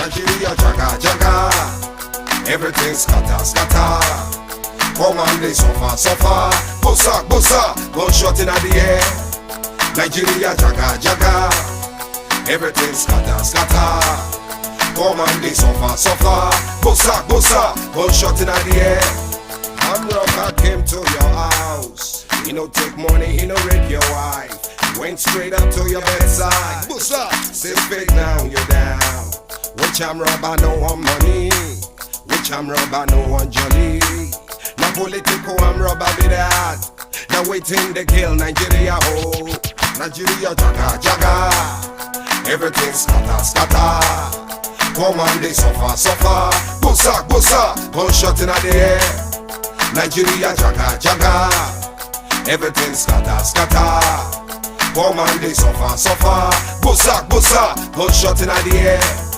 Nigeria jaga jaga, everything scatter scatter. Come on, they suffer suffer. Bossa bossa, gunshot inna the air. Nigeria jaga jaga, everything scatter scatter. Come on, they suffer suffer. Bossa bossa, gunshot inna the air. Armed robber came to your house. He no take money, he no rape your wife. He went straight up to your bedside. Bossa, say fake now you're down. Which armed robber no want money? Which armed robber no want jolly? Now political armed robber be that. Now waiting to kill Nigeria whole. Nigeria jaga jaga, everything scatter scatter. Come on, they suffer suffer. Bossa bossa, gunshot inna the air. Nigeria jaga jaga, everything scatter scatter. Come on, they suffer suffer. Bossa bossa, gunshot inna the air.